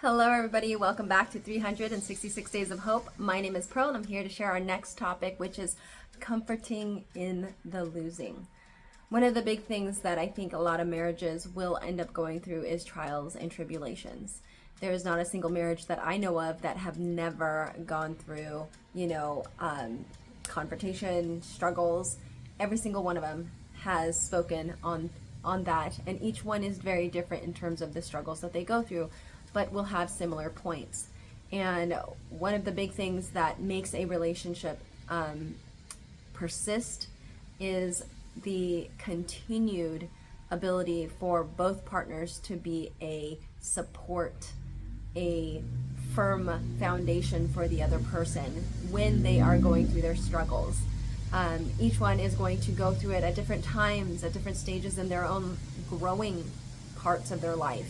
Hello, everybody. Welcome back to 366 Days of Hope. My name is Pearl, and I'm here to share our next topic, which is comforting in the losing. One of the big things that I think a lot of marriages will end up going through is trials and tribulations. There is not a single marriage that I know of that have never gone through, confrontation, struggles. Every single one of them has spoken on that, and each one is very different in terms of the struggles that they go through, but will have similar points. And one of the big things that makes a relationship persist is the continued ability for both partners to be a support, a firm foundation for the other person when they are going through their struggles. Each one is going to go through it at different times, at different stages in their own growing parts of their life.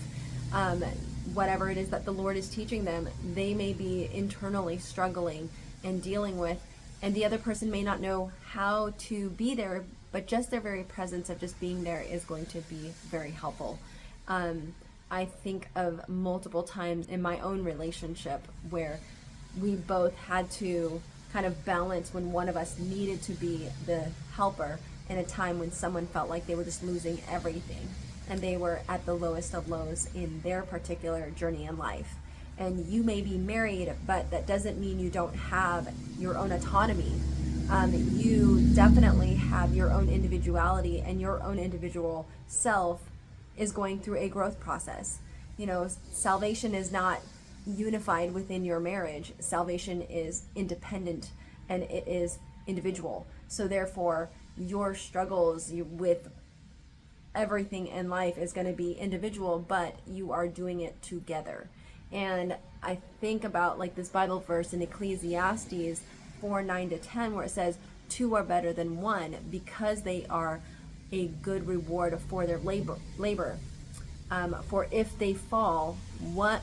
Whatever it is that the Lord is teaching them, they may be internally struggling and dealing with, and the other person may not know how to be there, but just their very presence of just being there is going to be very helpful. I think of multiple times in my own relationship where we both had to kind of balance when one of us needed to be the helper in a time when someone felt like they were just losing everything and they were at the lowest of lows in their particular journey in life. And you may be married, but that doesn't mean you don't have your own autonomy. You definitely have your own individuality, and your own individual self is going through a growth process. Salvation is not unified within your marriage. Salvation is independent and it is individual. So therefore, your struggles with everything in life is going to be individual, but you are doing it together. And I think about like this Bible verse in Ecclesiastes 4:9-10, where it says, two are better than one because they are a good reward for their labor. For if they fall, one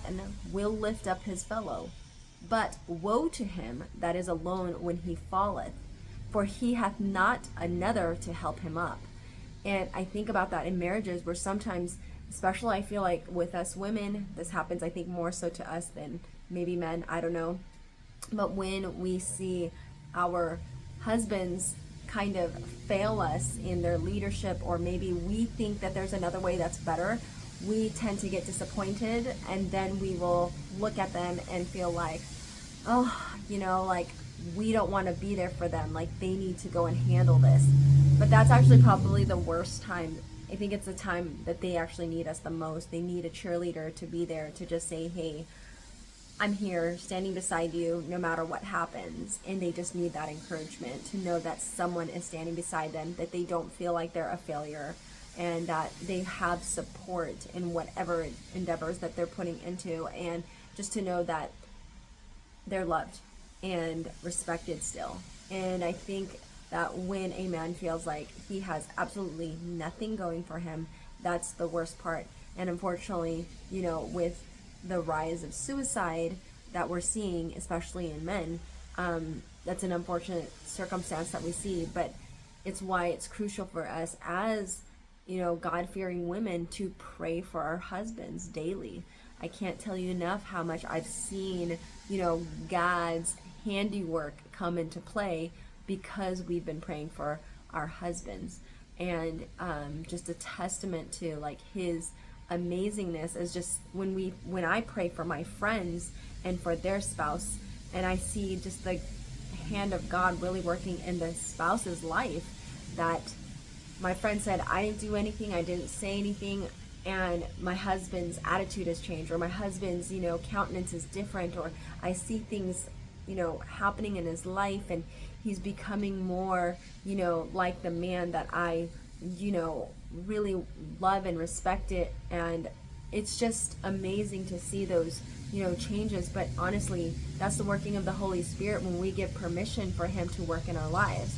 will lift up his fellow. But woe to him that is alone when he falleth, for he hath not another to help him up. And I think about that in marriages where sometimes, especially I feel like with us women, this happens I think more so to us than maybe men, I don't know. But when we see our husbands kind of fail us in their leadership, or maybe we think that there's another way that's better, we tend to get disappointed, and then we will look at them and feel like, like we don't want to be there for them, like they need to go and handle this. But that's actually probably the worst time. I think it's the time that they actually need us the most. They need a cheerleader to be there to just say, hey, I'm here standing beside you no matter what happens. And they just need that encouragement to know that someone is standing beside them, that they don't feel like they're a failure, and that they have support in whatever endeavors that they're putting into, and just to know that they're loved and respected still. And I think that when a man feels like he has absolutely nothing going for him, that's the worst part. And unfortunately, with the rise of suicide that we're seeing, especially in men, that's an unfortunate circumstance that we see. But it's why it's crucial for us as, God-fearing women to pray for our husbands daily. I can't tell you enough how much I've seen, God's handiwork come into play because we've been praying for our husbands. And just a testament to like his amazingness is just when I pray for my friends and for their spouse, and I see just the hand of God really working in the spouse's life, that my friend said, I didn't do anything, I didn't say anything, and my husband's attitude has changed, or my husband's countenance is different, or I see things happening in his life, and he's becoming more like the man that I really love and respect it. And it's just amazing to see those changes. But honestly, that's the working of the Holy Spirit when we give permission for him to work in our lives.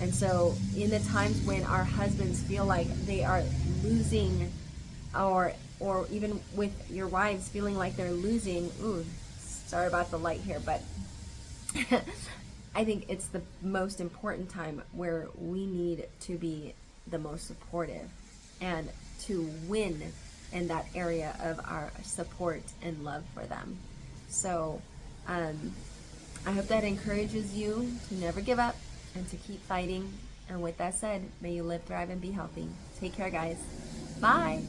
And so in the times when our husbands feel like they are losing, or even with your wives feeling like they're losing, sorry about the light here, but I think it's the most important time where we need to be the most supportive and to win in that area of our support and love for them. So I hope that encourages you to never give up and to keep fighting. And with that said, may you live, thrive, and be healthy. Take care, guys. Bye.